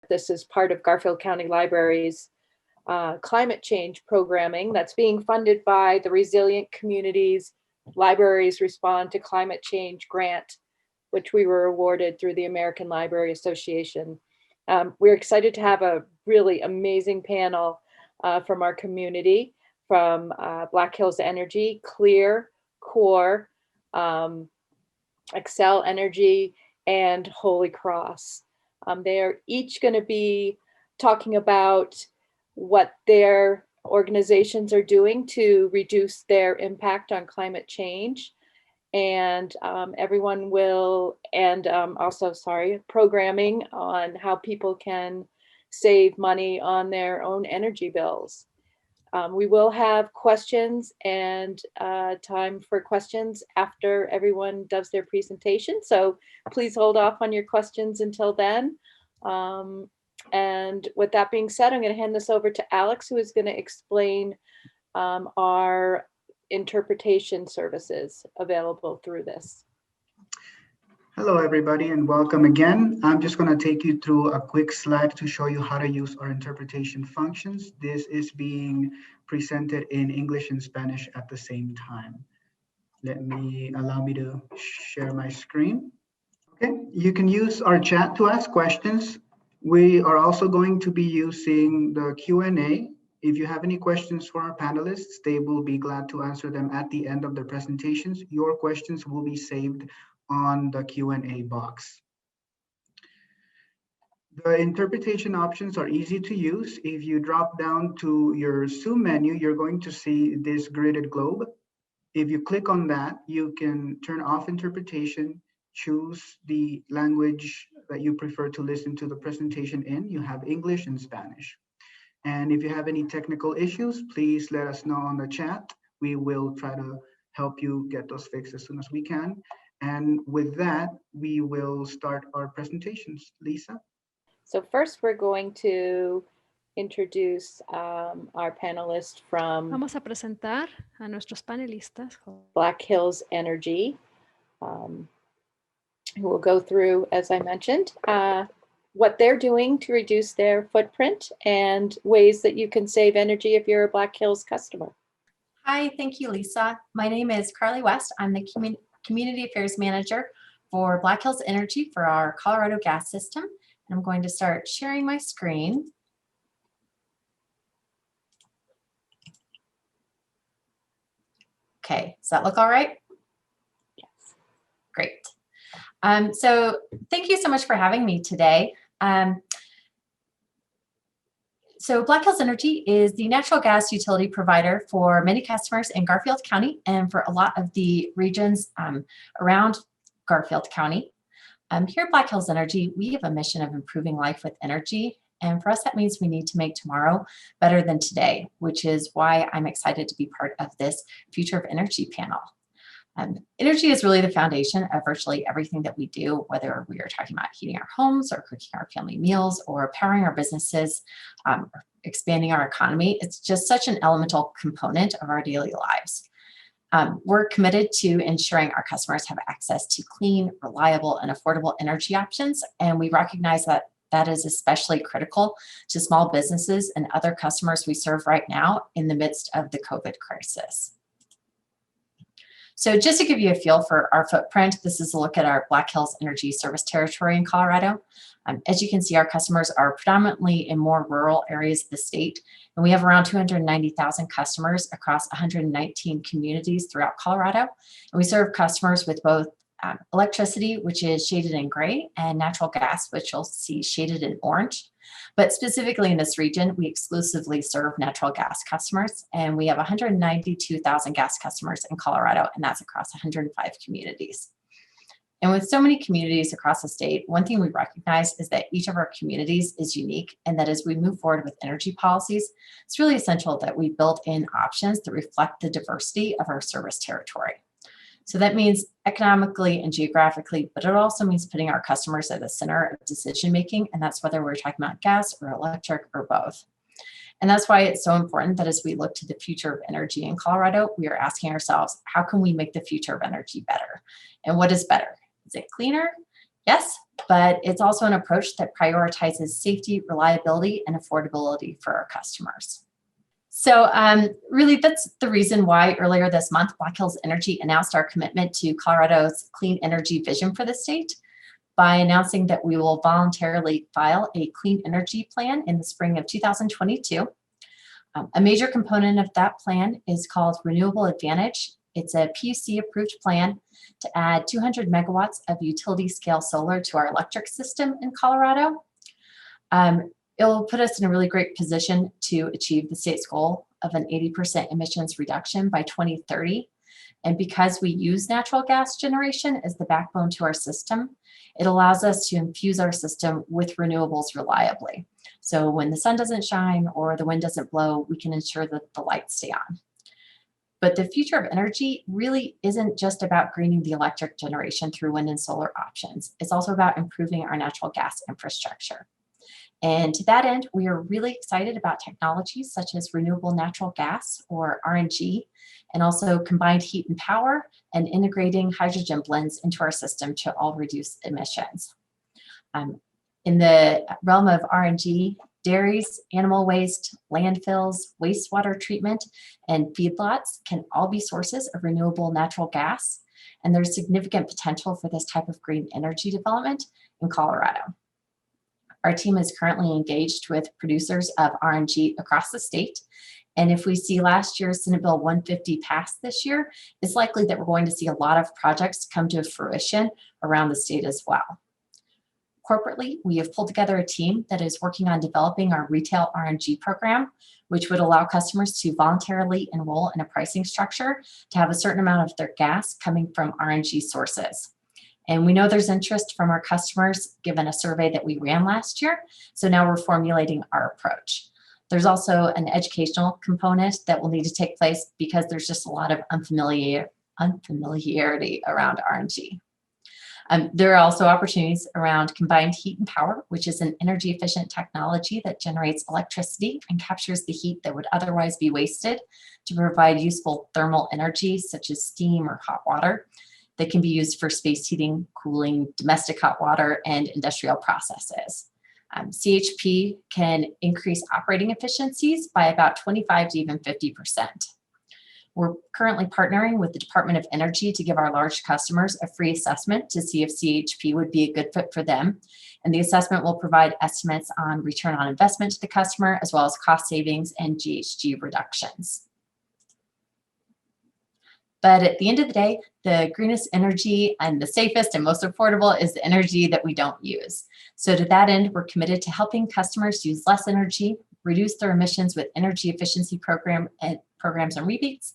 This is part of Garfield County Library's climate change programming that's being funded by the Resilient Communities Libraries Respond to Climate Change grant, which we were awarded through the American Library Association. We're excited to have a really amazing panel from our community, from Black Hills Energy, CLEER, CORE, Xcel Energy, and Holy Cross. They are each going to be talking about what their organizations are doing to reduce their impact on climate change. And everyone will, and also, programming on how people can save money on their own energy bills. We will have questions and time for questions after everyone does their presentation. So please hold off on your questions until then. And with that being said, I'm going to hand this over to Alex, who is going to explain our interpretation services available through this. Hello, everybody, and welcome again. I'm just going to take you through a quick slide to show you how to use our interpretation functions. This is being presented in English and Spanish at the same time. Allow me to share my screen. Okay, you can use our chat to ask questions. We are also going to be using the Q&A. If you have any questions for our panelists, they will be glad to answer them at the end of their presentations. Your questions will be saved on the Q&A box. The interpretation options are easy to use. If you drop down to your Zoom menu, you're going to see this gridded globe. If you click on that, you can turn off interpretation, choose the language that you prefer to listen to the presentation in. You have English and Spanish. And if you have any technical issues, please let us know on the chat. We will try to help you get those fixed as soon as we can. And with that, we will start our presentations. Lisa? So first, we're going to introduce our panelists from Vamos a presentar a nuestros panelistas. Black Hills Energy, who will go through, as I mentioned, what they're doing to reduce their footprint and ways that you can save energy if you're a Black Hills customer. Hi, thank you, Lisa. My name is Carly West. I'm the Community Affairs Manager for Black Hills Energy for our Colorado gas system. And I'm going to start sharing my screen. Okay, does that look all right? Yes. Great. So thank you so much for having me today. So Black Hills Energy is the natural gas utility provider for many customers in Garfield County and for a lot of the regions around Garfield County. Here at Black Hills Energy, we have a mission of improving life with energy. And for us, that means we need to make tomorrow better than today, which is why I'm excited to be part of this Future of Energy panel. Energy is really the foundation of virtually everything that we do, whether we are talking about heating our homes or cooking our family meals or powering our businesses, or expanding our economy. It's just such an elemental component of our daily lives. We're committed to ensuring our customers have access to clean, reliable, and affordable energy options, and we recognize that that is especially critical to small businesses and other customers we serve right now in the midst of the COVID crisis. So just to give you a feel for our footprint, this is a look at our Black Hills Energy service territory in Colorado. As you can see, our customers are predominantly in more rural areas of the state, and we have around 290,000 customers across 119 communities throughout Colorado. And we serve customers with both electricity, which is shaded in gray, and natural gas, which you'll see shaded in orange. But specifically in this region, we exclusively serve natural gas customers, and we have 192,000 gas customers in Colorado, and that's across 105 communities. And with so many communities across the state, one thing we recognize is that each of our communities is unique, and that as we move forward with energy policies, it's really essential that we build in options that reflect the diversity of our service territory. So that means economically and geographically, but it also means putting our customers at the center of decision making, and that's whether we're talking about gas or electric or both. And that's why it's so important that as we look to the future of energy in Colorado, we are asking ourselves, how can we make the future of energy better? And what is better? Is it cleaner? Yes, but it's also an approach that prioritizes safety, reliability, and affordability for our customers. So really, that's the reason why earlier this month, Black Hills Energy announced our commitment to Colorado's clean energy vision for the state by announcing that we will voluntarily file a clean energy plan in the spring of 2022. A major component of that plan is called Renewable Advantage. It's a PUC-approved plan to add 200 megawatts of utility-scale solar to our electric system in Colorado. It'll put us in a really great position to achieve the state's goal of an 80% emissions reduction by 2030. And because we use natural gas generation as the backbone to our system, it allows us to infuse our system with renewables reliably. So when the sun doesn't shine or the wind doesn't blow, we can ensure that the lights stay on. But the future of energy really isn't just about greening the electric generation through wind and solar options. It's also about improving our natural gas infrastructure. And to that end, we are really excited about technologies such as renewable natural gas, or RNG, and also combined heat and power, and integrating hydrogen blends into our system to all reduce emissions. In the realm of RNG, dairies, animal waste, landfills, wastewater treatment, and feedlots can all be sources of renewable natural gas, and there's significant potential for this type of green energy development in Colorado. Our team is currently engaged with producers of RNG across the state, and if we see last year's Senate Bill 150 pass this year, it's likely that we're going to see a lot of projects come to fruition around the state as well. Corporately, we have pulled together a team that is working on developing our retail RNG program, which would allow customers to voluntarily enroll in a pricing structure to have a certain amount of their gas coming from RNG sources. And we know there's interest from our customers given a survey that we ran last year. So now we're formulating our approach. There's also an educational component that will need to take place because there's just a lot of unfamiliarity around RNG. There are also opportunities around combined heat and power, which is an energy efficient technology that generates electricity and captures the heat that would otherwise be wasted to provide useful thermal energy such as steam or hot water that can be used for space heating, cooling, domestic hot water, and industrial processes. CHP can increase operating efficiencies by about 25 to even 50%. We're currently partnering with the Department of Energy to give our large customers a free assessment to see if CHP would be a good fit for them. And the assessment will provide estimates on return on investment to the customer, as well as cost savings and GHG reductions. But at the end of the day, the greenest energy and the safest and most affordable is the energy that we don't use. So to that end, we're committed to helping customers use less energy, reduce their emissions with energy efficiency programs and rebates,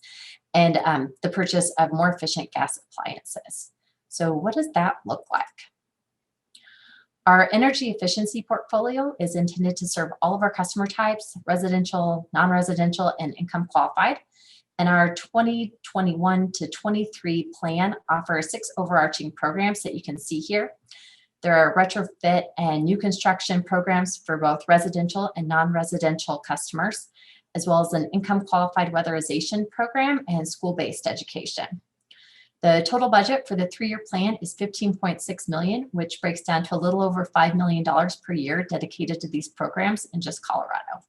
and the purchase of more efficient gas appliances. So what does that look like? Our energy efficiency portfolio is intended to serve all of our customer types, residential, non-residential, and income qualified. And our 2021 to 23 plan offers 6 overarching programs that you can see here. There are retrofit and new construction programs for both residential and non-residential customers, as well as an income qualified weatherization program and school-based education. The total budget for the 3-year plan is $15.6 million, which breaks down to a little over $5 million per year dedicated to these programs in just Colorado.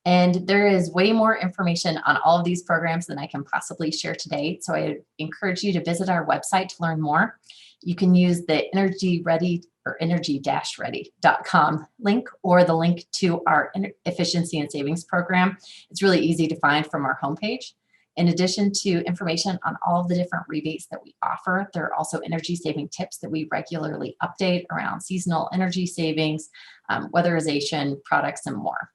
And there is way more information on all of these programs than I can possibly share today. So I encourage you to visit our website to learn more. You can use the Energy Ready or energy-ready.com link or the link to our efficiency and savings program. It's really easy to find from our homepage. In addition to information on all of the different rebates that we offer, there are also energy saving tips that we regularly update around seasonal energy savings, weatherization, products, and more.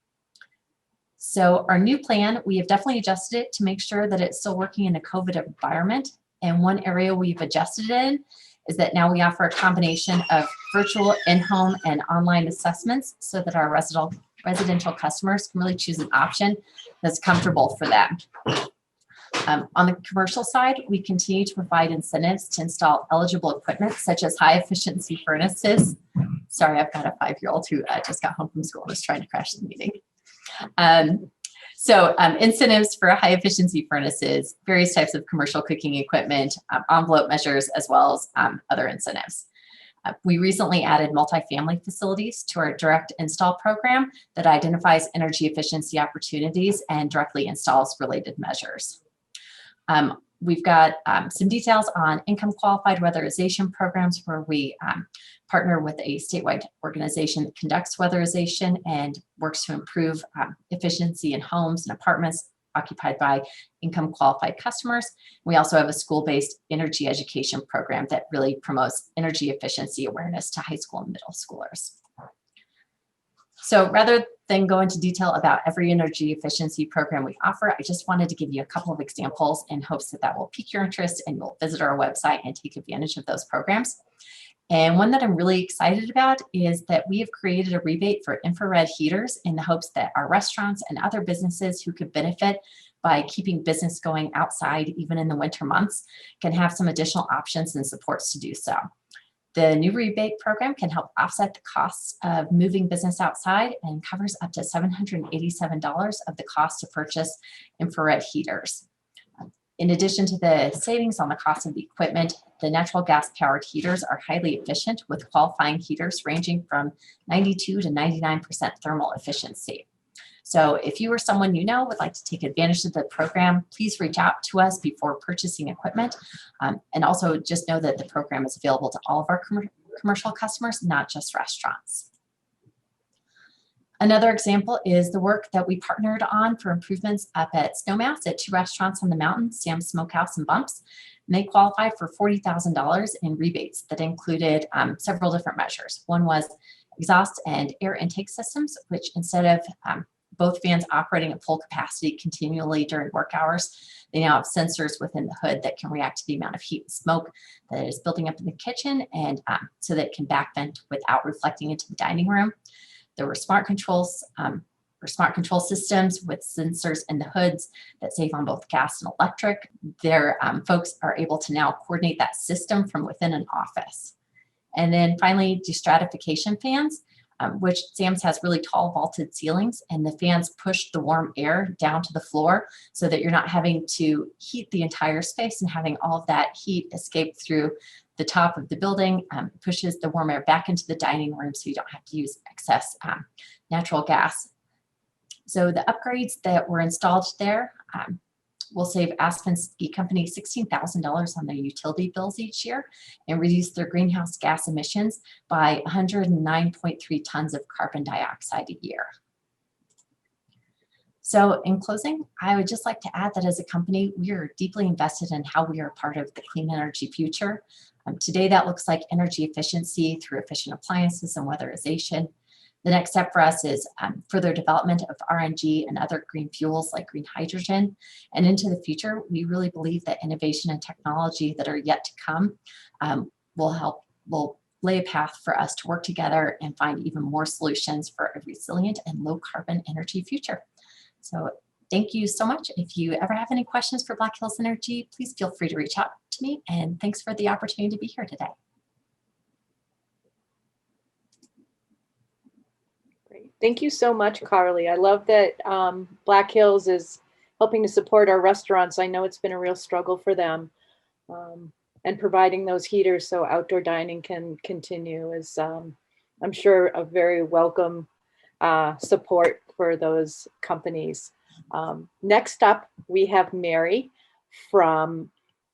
So our new plan, we have definitely adjusted it to make sure that it's still working in a COVID environment. And one area we've adjusted it in is that now we offer a combination of virtual, in-home, and online assessments so that our residential customers can really choose an option that's comfortable for them. On the commercial side, we continue to provide incentives to install eligible equipment such as high efficiency furnaces. Sorry, I've got a 5-year-old who just got home from school and was trying to crash the meeting. So incentives for high efficiency furnaces, various types of commercial cooking equipment, envelope measures, as well as other incentives. We recently added multifamily facilities to our direct install program that identifies energy efficiency opportunities and directly installs related measures. We've got some details on income qualified weatherization programs where we partner with a statewide organization that conducts weatherization and works to improve efficiency in homes and apartments occupied by income qualified customers. We also have a school-based energy education program that really promotes energy efficiency awareness to high school and middle schoolers. So rather than go into detail about every energy efficiency program we offer, I just wanted to give you a couple of examples in hopes that that will pique your interest and you'll visit our website and take advantage of those programs. And one that I'm really excited about is that we have created a rebate for infrared heaters in the hopes that our restaurants and other businesses who could benefit by keeping business going outside, even in the winter months, can have some additional options and supports to do so. The new rebate program can help offset the costs of moving business outside and covers up to $787 of the cost to purchase infrared heaters. In addition to the savings on the cost of the equipment, the natural gas powered heaters are highly efficient with qualifying heaters ranging from 92 to 99% thermal efficiency. So if you or someone you know would like to take advantage of the program, please reach out to us before purchasing equipment. And also just know that the program is available to all of our commercial customers, not just restaurants. Another example is the work that we partnered on for improvements up at Snowmass at 2 restaurants on the mountain, Sam's Smokehouse and Bumps. And they qualified for $40,000 in rebates that included several different measures. One was exhaust and air intake systems, which instead of both fans operating at full capacity continually during work hours, they now have sensors within the hood that can react to the amount of heat and smoke that is building up in the kitchen, and so that it can back vent without reflecting into the dining room. There were smart controls or smart control systems with sensors in the hoods that save on both gas and electric. Their folks are able to now coordinate that system from within an office. And then finally, Stratification Fans, which Sam's has really tall vaulted ceilings, and the fans push the warm air down to the floor so that you're not having to heat the entire space and having all of that heat escape through the top of the building. Pushes the warm air back into the dining room so you don't have to use excess natural gas. So the upgrades that were installed there will save Aspen Ski Company $16,000 on their utility bills each year and reduce their greenhouse gas emissions by 109.3 tons of carbon dioxide a year. So in closing, I would just like to add that as a company, we are deeply invested in how we are part of the clean energy future. Today, that looks like energy efficiency through efficient appliances and weatherization. The next step for us is further development of RNG and other green fuels like green hydrogen. And into the future, we really believe that innovation and technology that are yet to come will lay a path for us to work together and find even more solutions for a resilient and low carbon energy future. So thank you so much. If you ever have any questions for Black Hills Energy, please feel free to reach out to me. And thanks for the opportunity to be here today. Thank you so much, Carly. I love that Black Hills is helping to support our restaurants. I know it's been a real struggle for them. And providing those heaters so outdoor dining can continue is, I'm sure, a very welcome support for those companies. Next up, we have Mary from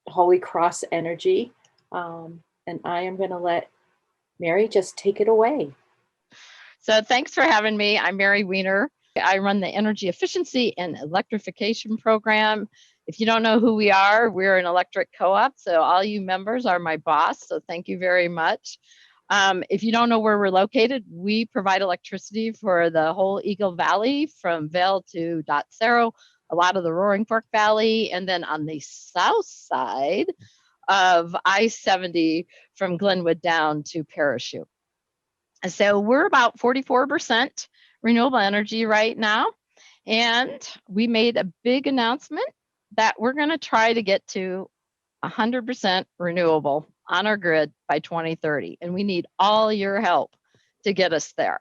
Holy Cross Energy. And I am going to let Mary just take it away. So thanks for having me. I'm Mary Weiner. I run the Energy Efficiency and Electrification Program. If you don't know who we are, we're an electric co-op. So all you members are my boss. So thank you very much. If you don't know where we're located, we provide electricity for the whole Eagle Valley from Vail to Dot Cerro, a lot of the Roaring Fork Valley, and then on the south side of I-70 from Glenwood down to Parachute. So we're about 44% renewable energy right now. And we made a big announcement that we're going to try to get to 100% renewable on our grid by 2030. And we need all your help to get us there.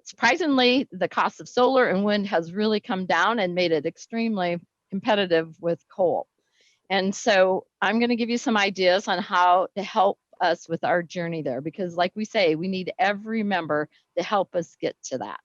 Surprisingly, the cost of solar and wind has really come down and made it extremely competitive with coal. And so I'm going to give you some ideas on how to help us with our journey there, because like we say, we need every member to help us get to that.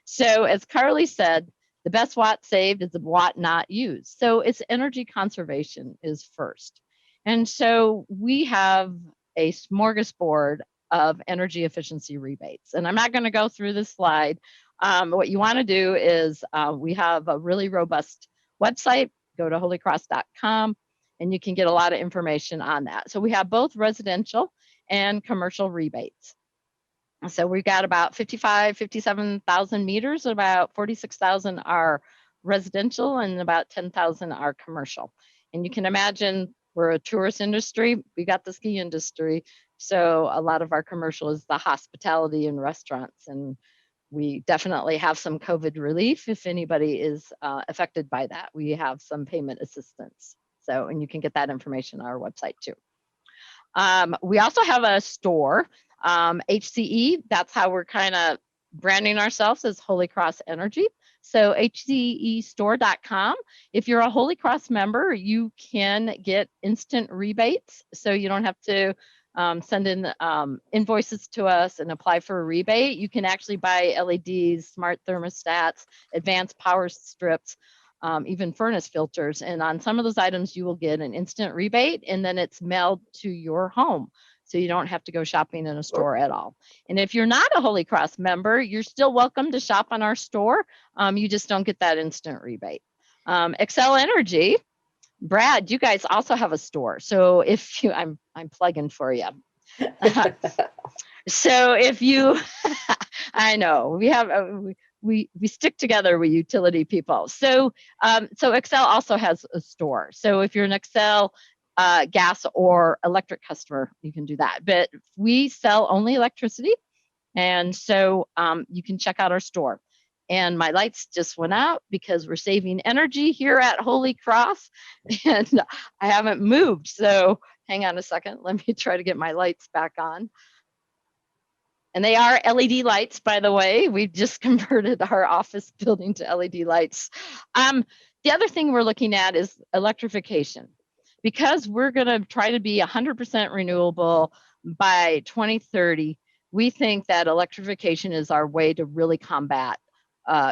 So as Carly said, the best watt saved is the watt not used. So it's energy conservation is first. And so we have a smorgasbord of energy efficiency rebates. And I'm not going to go through this slide. What you want to do is we have a really robust website. Go to holycross.com and you can get a lot of information on that. So we have both residential and commercial rebates. So we've got about 57,000 meters, about 46,000 are residential and about 10,000 are commercial. And you can imagine we're a tourist industry, we got the ski industry. So a lot of our commercial is the hospitality and restaurants. And we definitely have some COVID relief if anybody is affected by that. We have some payment assistance. So, and you can get that information on our website too. We also have a store, HCE, that's how we're kind of branding ourselves as Holy Cross Energy. So hcestore.com. If you're a Holy Cross member, you can get instant rebates. So you don't have to send in invoices to us and apply for a rebate. You can actually buy LEDs, smart thermostats, advanced power strips, even furnace filters. And on some of those items, you will get an instant rebate and then it's mailed to your home. So you don't have to go shopping in a store at all. And if you're not a Holy Cross member, you're still welcome to shop on our store. You just don't get that instant rebate. Xcel Energy, Brad, you guys also have a store. So if you, I'm plugging for you. So if you, I know we have, we stick together with utility people. So Xcel also has a store. So if you're an Xcel gas or electric customer, you can do that. But we sell only electricity. And so you can check out our store. And my lights just went out because we're saving energy here at Holy Cross and I haven't moved. So hang on a second. Let me try to get my lights back on. And they are LED lights, by the way. We've just converted our office building to LED lights. The other thing we're looking at is electrification. Because we're going to try to be 100% renewable by 2030, we think that electrification is our way to really combat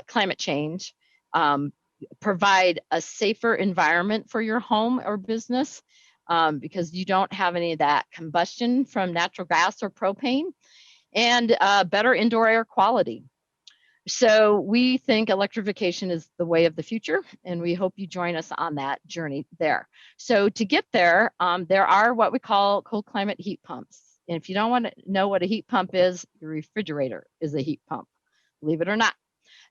climate change, provide a safer environment for your home or business because you don't have any of that combustion from natural gas or propane, and better indoor air quality. So we think electrification is the way of the future, and we hope you join us on that journey there. So to get there, there are what we call cold climate heat pumps. And if you don't want to know what a heat pump is, your refrigerator is a heat pump, believe it or not.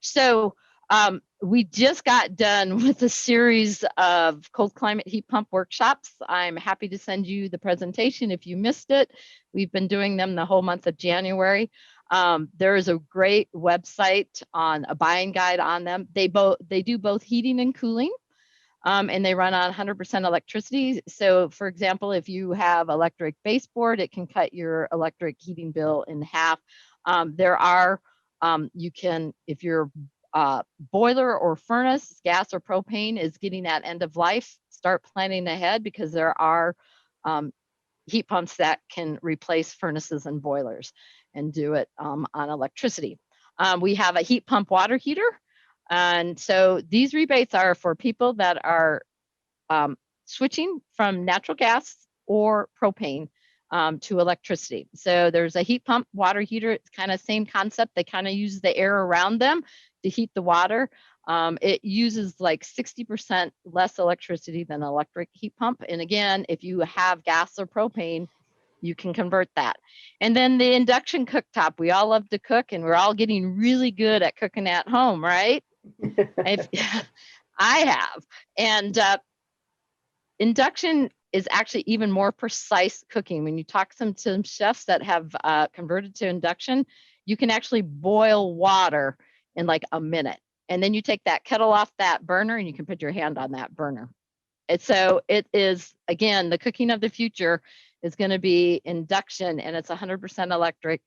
So we just got done with a series of cold climate heat pump workshops. I'm happy to send you the presentation if you missed it. We've been doing them the whole month of January. There is a great website on a buying guide on them. They do both heating and cooling, and they run on 100% electricity. So for example, if you have electric baseboard, it can cut your electric heating bill in half. There are, you can, if your boiler or furnace, gas or propane is getting at end of life, start planning ahead because there are heat pumps that can replace furnaces and boilers and do it on electricity. We have a heat pump water heater. And so these rebates are for people that are switching from natural gas or propane to electricity. So there's a heat pump water heater. It's kind of same concept. They kind of use the air around them to heat the water. It uses like 60% less electricity than an electric heat pump. And again, if you have gas or propane, you can convert that. And then the induction cooktop. We all love to cook and we're all getting really good at cooking at home, right? I have. And induction is actually even more precise cooking. When you talk to some chefs that have converted to induction, you can actually boil water in like a minute. And then you take that kettle off that burner and you can put your hand on that burner. And so it is, again, the cooking of the future is going to be induction and it's 100% electric.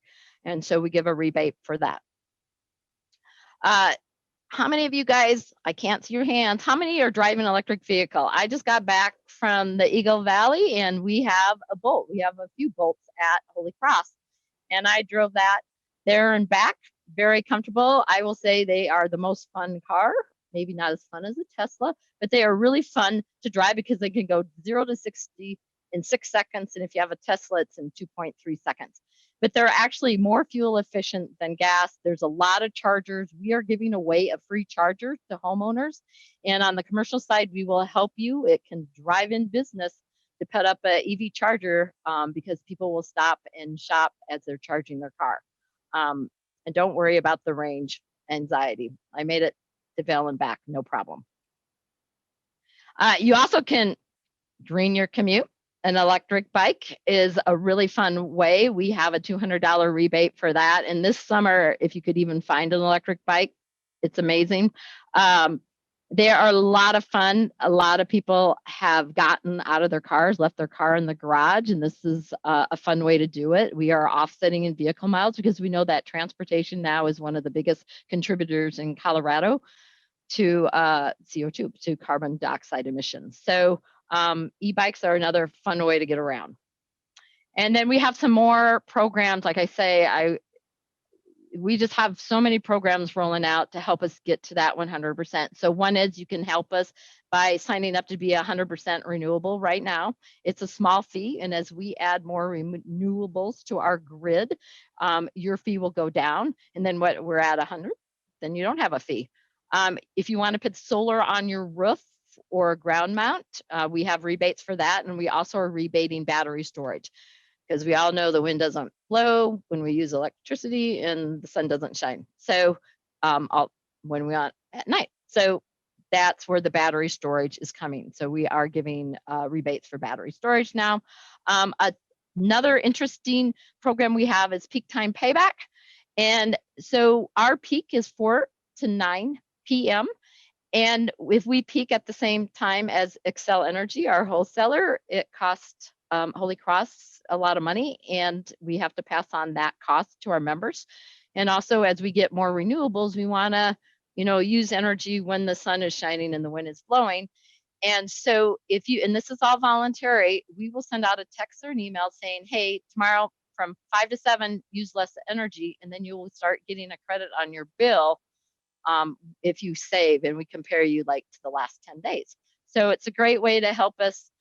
And so we give a rebate for that. How many of you guys, I can't see your hands, how many are driving an electric vehicle? I just got back from the Eagle Valley and we have a Bolt. We have a few Bolts at Holy Cross. And I drove that there and back, very comfortable. I will say they are the most fun car, maybe not as fun as a Tesla, but they are really fun to drive because they can go 0 to 60 in 6 seconds. And if you have a Tesla, it's in 2.3 seconds. But they're actually more fuel efficient than gas. There's a lot of chargers. We are giving away a free charger to homeowners. And on the commercial side, we will help you. It can drive in business to put up an EV charger because people will stop and shop as they're charging their car. And don't worry about the range anxiety. I made it to Vail and back, no problem. You also can green your commute. An electric bike is a really fun way. We have a $200 rebate for that. And this summer, if you could even find an electric bike, it's amazing. They are a lot of fun. A lot of people have gotten out of their cars, left their car in the garage, and this is a fun way to do it. We are offsetting in vehicle miles because we know that transportation now is one of the biggest contributors in Colorado to CO2, to carbon dioxide emissions. So e-bikes are another fun way to get around. And then we have some more programs. Like I say, we just have so many programs rolling out to help us get to that 100%. So one is you can help us by signing up to be 100% renewable right now. It's a small fee. And as we add more renewables to our grid, your fee will go down. And then what we're at 100, then you don't have a fee. If you want to put solar on your roof or ground mount, we have rebates for that. And we also are rebating battery storage because we all know the wind doesn't blow when we use electricity and the sun doesn't shine. So when we're on at night. So that's where the battery storage is coming. So we are giving rebates for battery storage now. Another interesting program we have is peak time payback. And so our peak is 4 to 9 p.m. And if we peak at the same time as Xcel Energy, our wholesaler, it costs Holy Cross a lot of money, and we have to pass on that cost to our members. And also, as we get more renewables, we want to, use energy when the sun is shining and the wind is blowing. And so and this is all voluntary, we will send out a text or an email saying, hey, tomorrow from 5 to 7, use less energy, and then you will start getting a credit on your bill if you save, and we compare you like to the last 10 days. So it's a great way to help us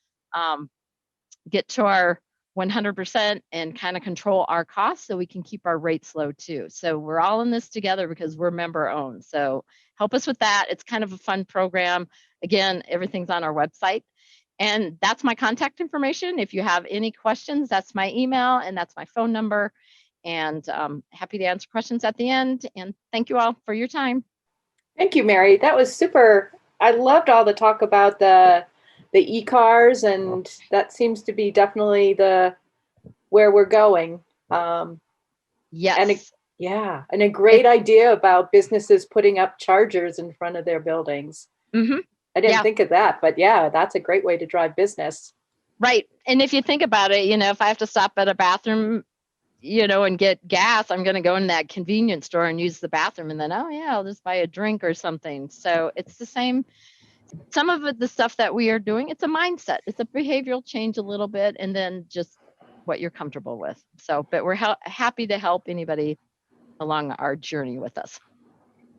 get to our 100% and kind of control our costs so we can keep our rates low too. So we're all in this together because we're member owned. So help us with that. It's kind of a fun program. Again, everything's on our website. And that's my contact information. If you have any questions, that's my email and that's my phone number. And happy to answer questions at the end. And thank you all for your time. Thank you, Mary. That was super. I loved all the talk about the e-cars, and that seems to be definitely where we're going. Yes. And a great idea about businesses putting up chargers in front of their buildings. Mm-hmm. I didn't think of that, but yeah, that's a great way to drive business. Right. And if you think about it, if I have to stop at a bathroom, and get gas, I'm going to go in that convenience store and use the bathroom. And then, I'll just buy a drink or something. So it's the same. Some of the stuff that we are doing, it's a mindset. It's a behavioral change a little bit, and then just what you're comfortable with. So, but we're happy to help anybody along our journey with us.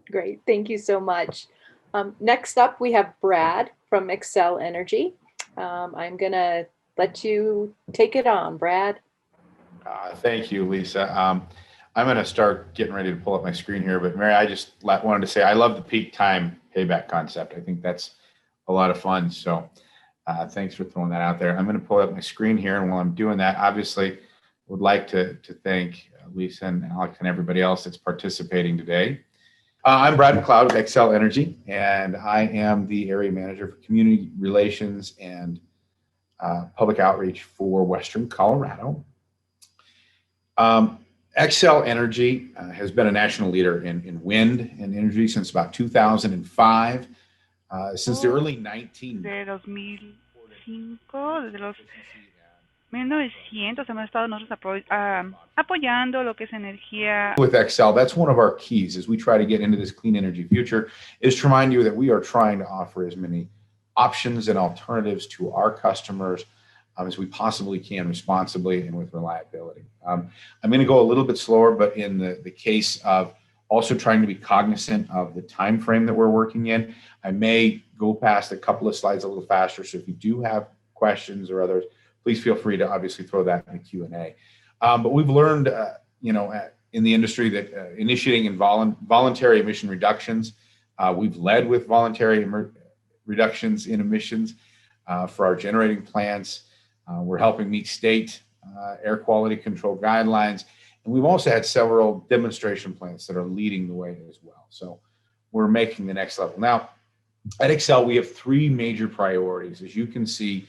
Great. Thank you so much. Next up, we have Brad from Xcel Energy. I'm going to let you take it on, Brad. Thank you, Lisa. I'm going to start getting ready to pull up my screen here, but Mary, I just wanted to say I love the peak time payback concept. I think that's a lot of fun. So thanks for throwing that out there. I'm going to pull up my screen here, and while I'm doing that, obviously would like to thank Lisa and Alex and everybody else that's participating today. I'm Brad McLeod with Xcel Energy, and I am the area manager for community relations and public outreach for Western Colorado. Xcel Energy has been a national leader in wind and energy since about 2005. Since the early 1990s. 1900 hemos estado nosotros apoyando lo que es energía. With Xcel, that's one of our keys as we try to get into this clean energy future, is to remind you that we are trying to offer as many options and alternatives to our customers as we possibly can, responsibly and with reliability. I'm going to go a little bit slower, but in the case of also trying to be cognizant of the time frame that we're working in, I may go past a couple of slides a little faster. So if you do have questions or others, please feel free to obviously throw that in the Q&A. But we've learned, in the industry that initiating voluntary emission reductions, we've led with voluntary reductions in emissions for our generating plants. We're helping meet state air quality control guidelines. And we've also had several demonstration plants that are leading the way as well. So we're making the next level. Now, at Xcel, we have three major priorities. As you can see,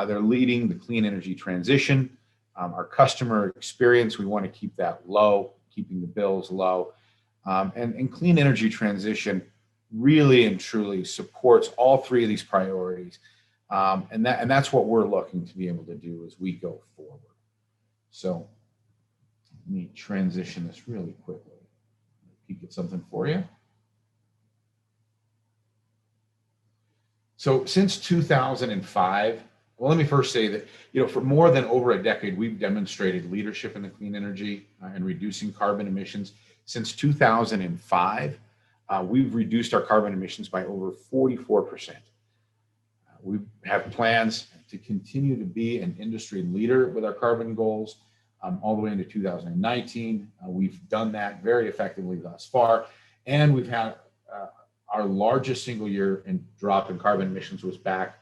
they're leading the clean energy transition. Our customer experience, we want to keep that low, keeping the bills low. And clean energy transition really and truly supports all three of these priorities. And that's what we're looking to be able to do as we go forward. So let me transition this really quickly. Peek at something for you. So since 2005, well, let me first say that, for more than over a decade, we've demonstrated leadership in the clean energy and reducing carbon emissions. Since 2005, we've reduced our carbon emissions by over 44%. We have plans to continue to be an industry leader with our carbon goals all the way into 2019. We've done that very effectively thus far. And we've had our largest single year in drop in carbon emissions was back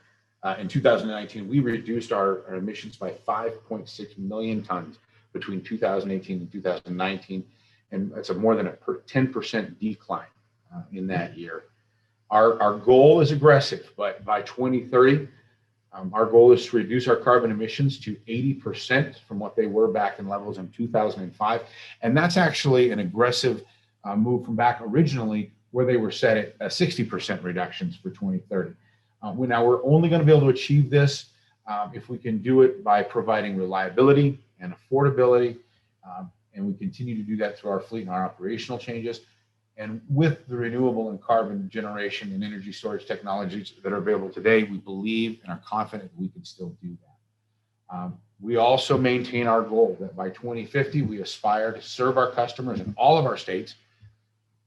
in 2019. We reduced our emissions by 5.6 million tons between 2018 and 2019. And that's more than a 10% decline in that year. Our goal is aggressive, but by 2030, our goal is to reduce our carbon emissions to 80% from what they were back in levels in 2005. And that's actually an aggressive move from back originally where they were set at 60% reductions for 2030. Now we're only going to be able to achieve this if we can do it by providing reliability and affordability. And we continue to do that through our fleet and our operational changes. And with the renewable and carbon generation and energy storage technologies that are available today, we believe and are confident we can still do that. We also maintain our goal that by 2050, we aspire to serve our customers in all of our states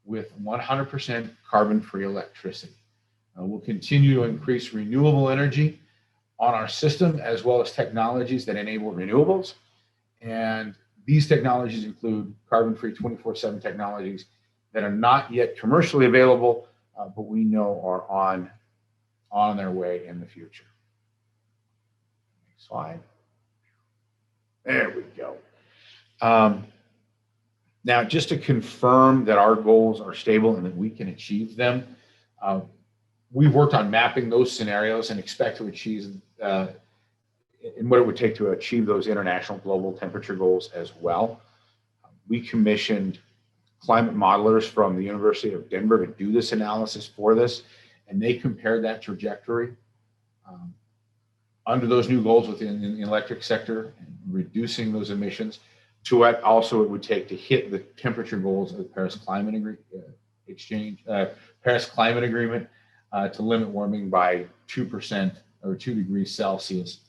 with 100% carbon-free electricity. We'll continue to increase renewable energy on our system, as well as technologies that enable renewables. And these technologies include carbon-free 24/7 technologies that are not yet commercially available, but we know are on their way in the future. Next slide. There we go. Now, just to confirm that our goals are stable and that we can achieve them, we've worked on mapping those scenarios and expect to achieve and what it would take to achieve those international global temperature goals as well. We commissioned climate modelers from the University of Denver to do this analysis for this, and they compared that trajectory under those new goals within the electric sector and reducing those emissions to what also it would take to hit the temperature goals of the Paris Climate Agreement to limit warming by 2% or 2 degrees Celsius.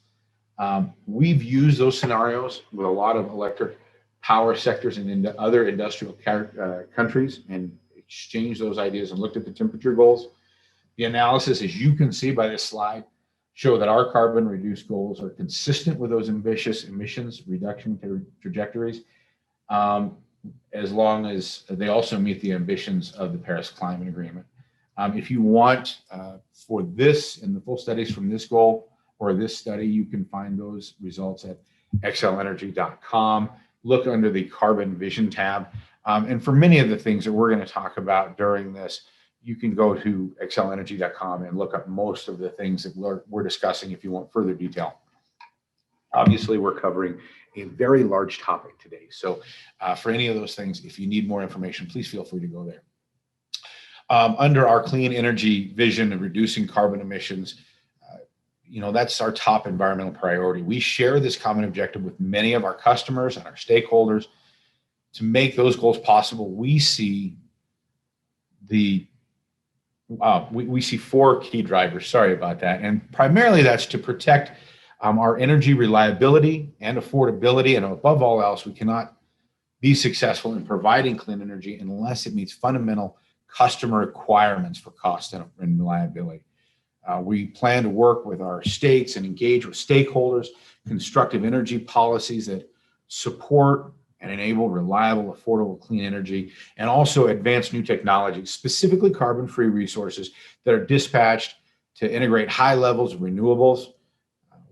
We've used those scenarios with a lot of electric power sectors and in other industrial countries and exchanged those ideas and looked at the temperature goals. The analysis, as you can see by this slide, show that our carbon reduced goals are consistent with those ambitious emissions reduction trajectories, as long as they also meet the ambitions of the Paris Climate Agreement. If you want for this and the full studies from this goal or this study, you can find those results at xcelenergy.com. Look under the Carbon Vision tab. And for many of the things that we're going to talk about during this, you can go to xcelenergy.com and look up most of the things that we're discussing if you want further detail. Obviously, we're covering a very large topic today. So for any of those things, if you need more information, please feel free to go there. Under our clean energy vision of reducing carbon emissions, that's our top environmental priority. We share this common objective with many of our customers and our stakeholders. To make those goals possible, we see we see four key drivers. Sorry about that. And primarily that's to protect our energy reliability and affordability. And above all else, we cannot be successful in providing clean energy unless it meets fundamental customer requirements for cost and reliability. We plan to work with our states and engage with stakeholders, constructive energy policies that support and enable reliable, affordable, clean energy, and also advance new technologies, specifically carbon-free resources that are dispatched to integrate high levels of renewables.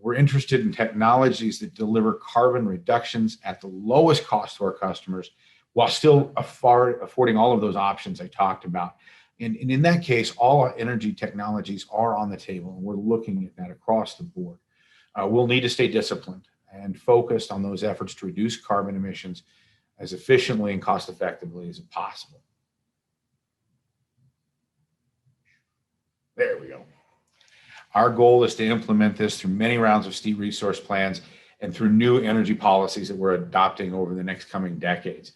We're interested in technologies that deliver carbon reductions at the lowest cost to our customers, while still affording all of those options I talked about. And in that case, all our energy technologies are on the table, and we're looking at that across the board. We'll need to stay disciplined and focused on those efforts to reduce carbon emissions as efficiently and cost effectively as possible. There we go. Our goal is to implement this through many rounds of state resource plans and through new energy policies that we're adopting over the next coming decades.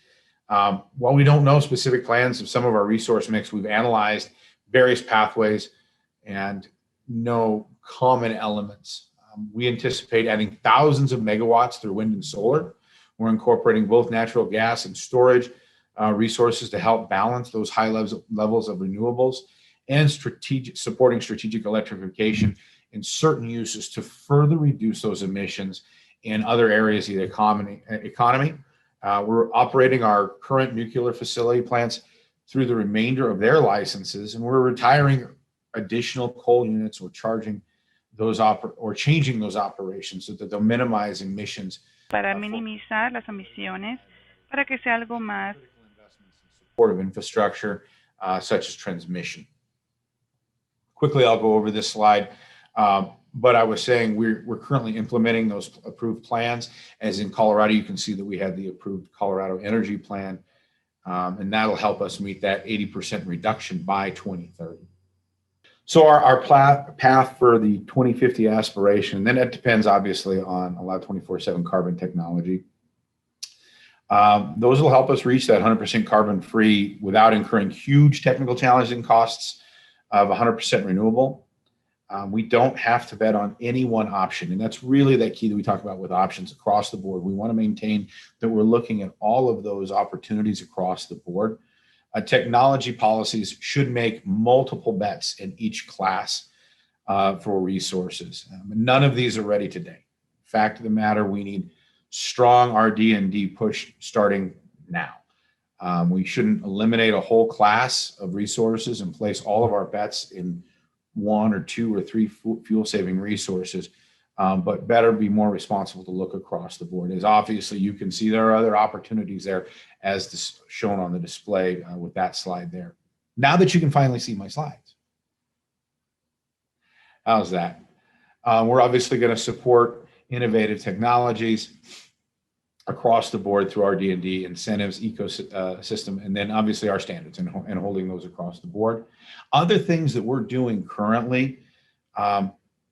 While we don't know specific plans of some of our resource mix, we've analyzed various pathways and know common elements. We anticipate adding thousands of megawatts through wind and solar. We're incorporating both natural gas and storage resources to help balance those high levels of renewables, and supporting strategic electrification in certain uses to further reduce those emissions in other areas of the economy. We're operating our current nuclear facility plants through the remainder of their licenses, and we're retiring additional coal units or changing those operations so that they'll minimize emissions. Para minimizar las emisiones, para que sea algo más. Supportive infrastructure, such as transmission. Quickly, I'll go over this slide, but I was saying we're currently implementing those approved plans. As in Colorado, you can see that we had the approved Colorado Energy Plan, and that'll help us meet that 80% reduction by 2030. So our path for the 2050 aspiration, then it depends obviously on Allow 24/7 carbon technology. Those will help us reach that 100% carbon free without incurring huge technical challenges and costs of 100% renewable. We don't have to bet on any one option. And that's really that key that we talk about with options across the board. We want to maintain that we're looking at all of those opportunities across the board. Technology policies should make multiple bets in each class for resources. None of these are ready today. Fact of the matter, we need strong RD&D push starting now. We shouldn't eliminate a whole class of resources and place all of our bets in one or two or three fuel-saving resources, but better be more responsible to look across the board. As obviously you can see, there are other opportunities there as shown on the display with that slide there. Now that you can finally see my slides. How's that? We're obviously going to support innovative technologies across the board through our D&D incentives ecosystem, and then obviously our standards and holding those across the board. Other things that we're doing currently,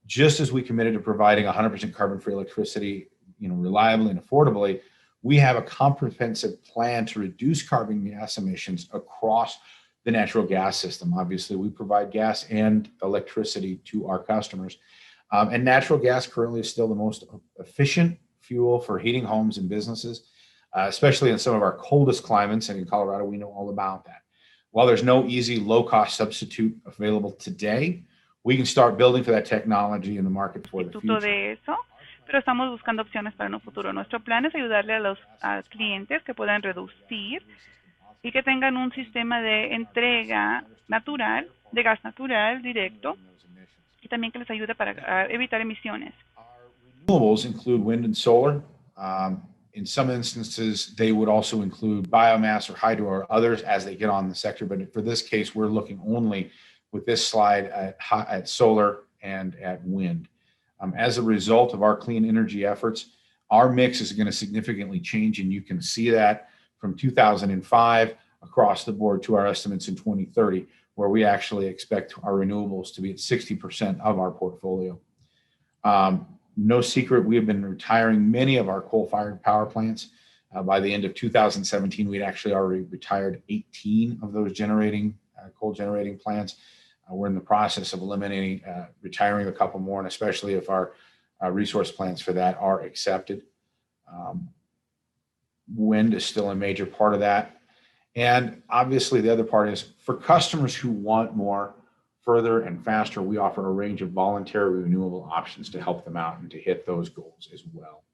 just as we committed to providing 100% carbon-free electricity, reliably and affordably, we have a comprehensive plan to reduce carbon gas emissions across the natural gas system. Obviously, we provide gas and electricity to our customers, and natural gas currently is still the most efficient fuel for heating homes and businesses, especially in some of our coldest climates, and in Colorado, we know all about that. While there's no easy, low-cost substitute available today, we can start building for that technology in the market for the future. De eso, pero estamos buscando opciones para un futuro. Nuestro plan es ayudarle a los clientes que puedan reducir y que tengan un sistema de entrega natural, de gas natural directo, y también que les ayude para evitar emisiones. Renewables include wind and solar. In some instances, they would also include biomass or hydro or others as they get on the sector. But for this case, we're looking only with this slide at solar and at wind. As a result of our clean energy efforts, our mix is going to significantly change, and you can see that from 2005 across the board to our estimates in 2030, where we actually expect our renewables to be at 60% of our portfolio. No secret, we have been retiring many of our coal-fired power plants. By the end of 2017, we'd actually already retired 18 of those coal generating plants. We're in the process of retiring a couple more, and especially if our resource plans for that are accepted. Wind is still a major part of that. And obviously the other part is for customers who want more, further and faster, we offer a range of voluntary renewable options to help them out and to hit those goals as well.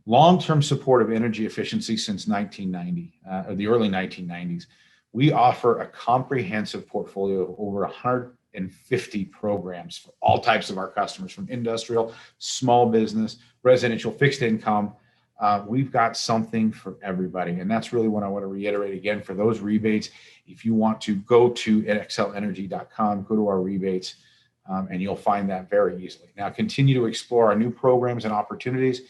Long-term support of energy efficiency since 1990, or the early 1990s, we offer a comprehensive portfolio of over 150 programs for all types of our customers, from industrial, small business, residential, fixed income. We've got something for everybody. And that's really what I want to reiterate again for those rebates. If you want to go to xcelenergy.com, go to our rebates, and you'll find that very easily. Now, continue to explore our new programs and opportunities.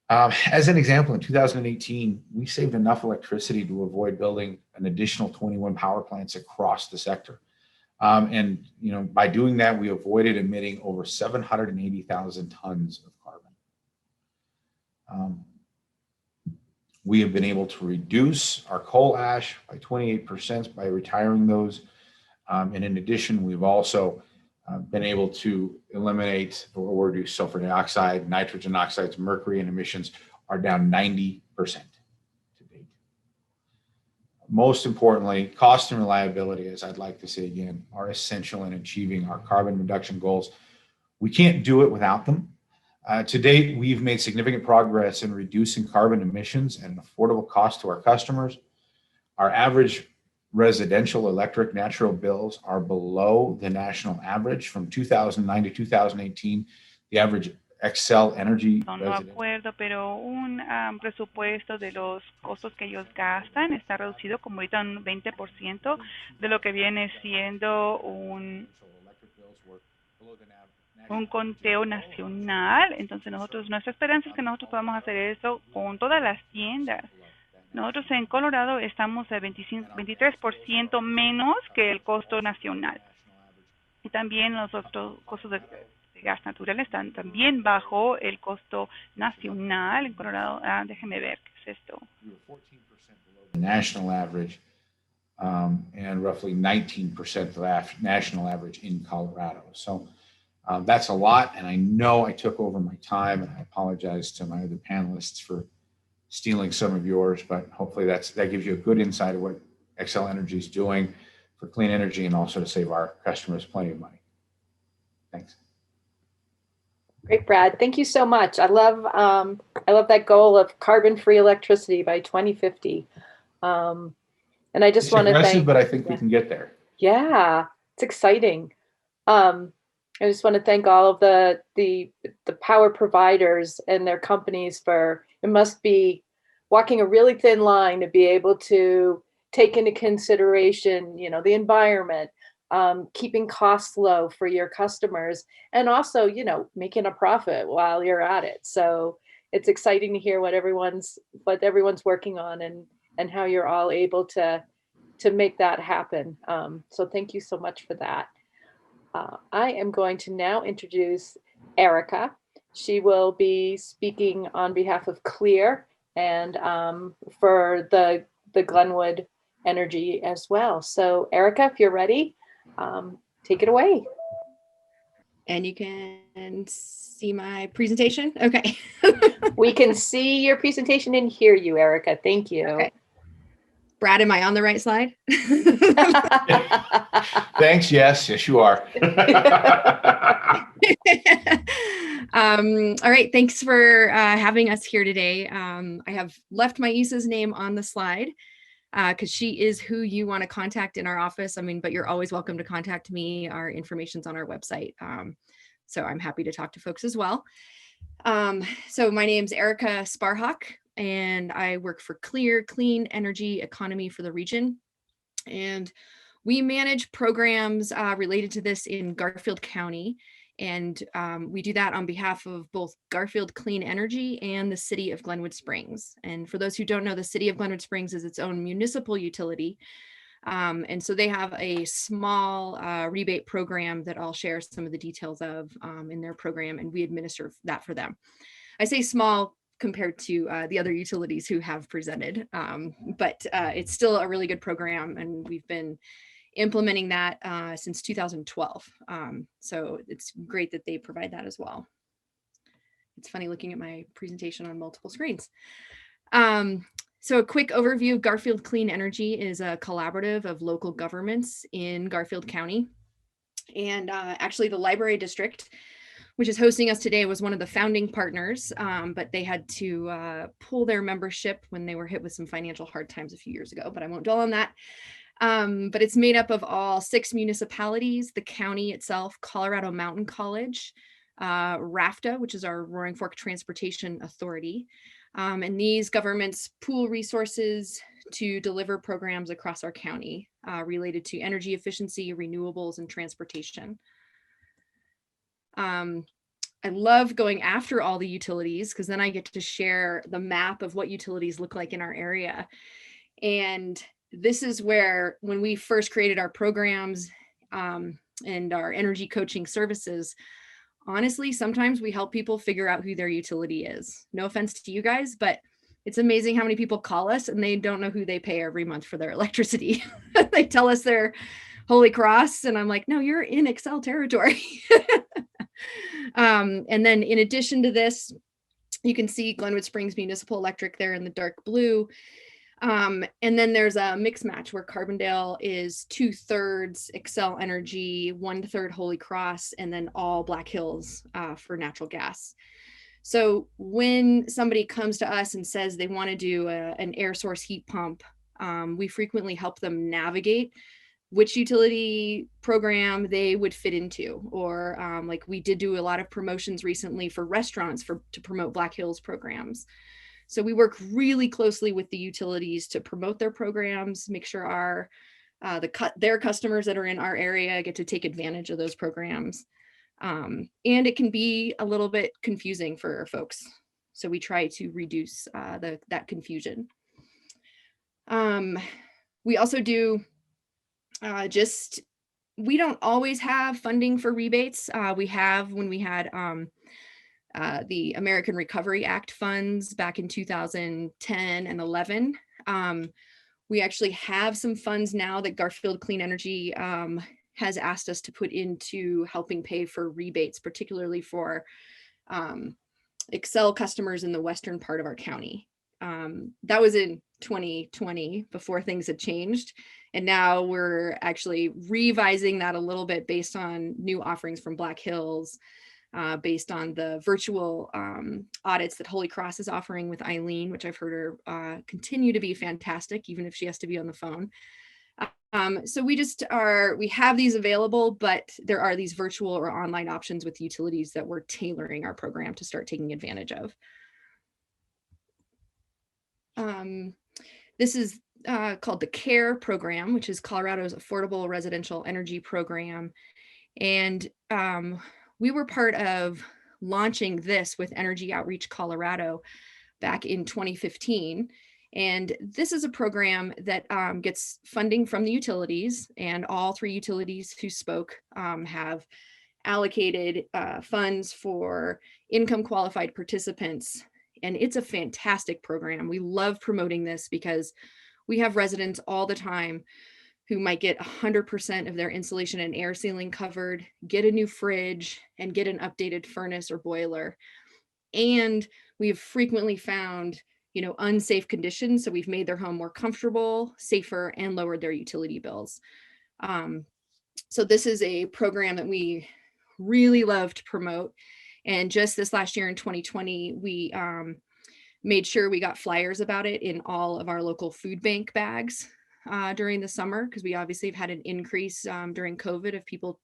As an example, in 2018, we saved enough electricity to avoid building an additional 21 power plants across the sector. And by doing that, we avoided emitting over 780,000 tons of carbon. We have been able to reduce our coal ash by 28% by retiring those. And in addition, we've also been able to eliminate or reduce sulfur dioxide, nitrogen oxides, mercury, and emissions are down 90% to date. Most importantly, cost and reliability, as I'd like to say again, are essential in achieving our carbon reduction goals. We can't do it without them. To date, we've made significant progress in reducing carbon emissions and affordable costs to our customers. Our average residential electric natural bills are below the national average. From 2009 to 2018, the average Xcel Energy No acuerdo, pero un presupuesto de los costos que ellos gastan está reducido como ahorita un 20% de lo que viene siendo un conteo nacional. Entonces nuestra esperanza es que nosotros podamos hacer eso con todas las tiendas. Nosotros en Colorado estamos a 23% menos que el costo nacional. Y también los otros costos de gas natural están también bajo el costo nacional en Colorado. Déjeme ver qué es esto. The national average and roughly 19% the national average in Colorado. So that's a lot, and I know I took over my time, and I apologize to my other panelists for stealing some of yours, but hopefully that gives you a good insight of what Xcel Energy is doing for clean energy and also to save our customers plenty of money. Thanks. Great, Brad. Thank you so much. I love that goal of carbon-free electricity by 2050. And I just want to thank. But I think we can get there. Yeah, it's exciting. I just want to thank all of the power providers and their companies for, it must be walking a really thin line to be able to take into consideration, the environment, keeping costs low for your customers, and also, making a profit while you're at it. So it's exciting to hear what everyone's working on and how you're all able to make that happen. So thank you so much for that. I am going to now introduce Erica. She will be speaking on behalf of CLEER and for the Glenwood Energy as well. So Erica, if you're ready, take it away. And you can see my presentation? Okay. We can see your presentation and hear you, Erica. Thank you. Okay. Brad, am I on the right slide? Thanks. Yes, you are. All right. Thanks for having us here today. I have left my Isa's name on the slide because she is who you want to contact in our office. But you're always welcome to contact me. Our information's on our website. So I'm happy to talk to folks as well. So my name's Erica Sparhawk, and I work for CLEER, Clean Energy Economy for the region. And we manage programs related to this in Garfield County. And we do that on behalf of both Garfield Clean Energy and the city of Glenwood Springs. And for those who don't know, the city of Glenwood Springs is its own municipal utility. And so they have a small rebate program that I'll share some of the details of in their program, and we administer that for them. I say small compared to the other utilities who have presented, but it's still a really good program, and we've been implementing that since 2012. So it's great that they provide that as well. It's funny looking at my presentation on multiple screens. So a quick overview, Garfield Clean Energy is a collaborative of local governments in Garfield County. And actually the library district, which is hosting us today, was one of the founding partners, but they had to pull their membership when they were hit with some financial hard times a few years ago, but I won't dwell on that. But it's made up of all 6 municipalities, the county itself, Colorado Mountain College, RAFTA, which is our Roaring Fork Transportation Authority. And these governments pool resources to deliver programs across our county related to energy efficiency, renewables, and transportation. I love going after all the utilities because then I get to share the map of what utilities look like in our area. And this is where, when we first created our programs and our energy coaching services, honestly, sometimes we help people figure out who their utility is. No offense to you guys, but it's amazing how many people call us and they don't know who they pay every month for their electricity. They tell us they're Holy Cross, and I'm like, no, you're in Xcel territory. And then in addition to this, you can see Glenwood Springs Municipal Electric there in the dark blue. And then there's a mix match where Carbondale is 2/3 Xcel Energy, 1/3 Holy Cross, and then all Black Hills for natural gas. So when somebody comes to us and says they want to do an air source heat pump, we frequently help them navigate which utility program they would fit into. Or like we did do a lot of promotions recently for restaurants to promote Black Hills programs. So we work really closely with the utilities to promote their programs, make sure their customers that are in our area get to take advantage of those programs. And it can be a little bit confusing for folks. So we try to reduce that confusion. We also do we don't always have funding for rebates. We have when we had the American Recovery Act funds back in 2010 and 11. We actually have some funds now that Garfield Clean Energy has asked us to put into helping pay for rebates, particularly for Xcel customers in the western part of our county. That was in 2020 before things had changed. And now we're actually revising that a little bit based on new offerings from Black Hills, based on the virtual audits that Holy Cross is offering with Eileen, which I've heard her continue to be fantastic, even if she has to be on the phone. So we have these available, but there are these virtual or online options with utilities that we're tailoring our program to start taking advantage of. This is called the CARE program, which is Colorado's Affordable Residential Energy Program. And we were part of launching this with Energy Outreach Colorado back in 2015. And this is a program that gets funding from the utilities, and all 3 utilities who spoke have allocated funds for income qualified participants. And it's a fantastic program. We love promoting this because we have residents all the time who might get 100% of their insulation and air sealing covered, get a new fridge, and get an updated furnace or boiler. And we've frequently found, unsafe conditions. So we've made their home more comfortable, safer, and lowered their utility bills. So this is a program that we really love to promote. And just this last year in 2020, we made sure we got flyers about it in all of our local food bank bags during the summer, because we obviously have had an increase during COVID of people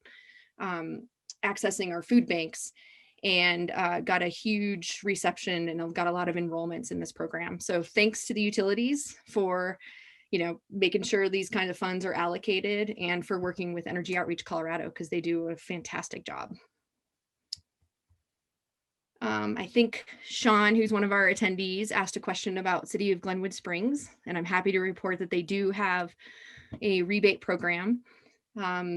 accessing our food banks, and got a huge reception and got a lot of enrollments in this program. So thanks to the utilities for making sure these kinds of funds are allocated, and for working with Energy Outreach Colorado, because they do a fantastic job. I think Sean, who's one of our attendees, asked a question about City of Glenwood Springs, and I'm happy to report that they do have a rebate program.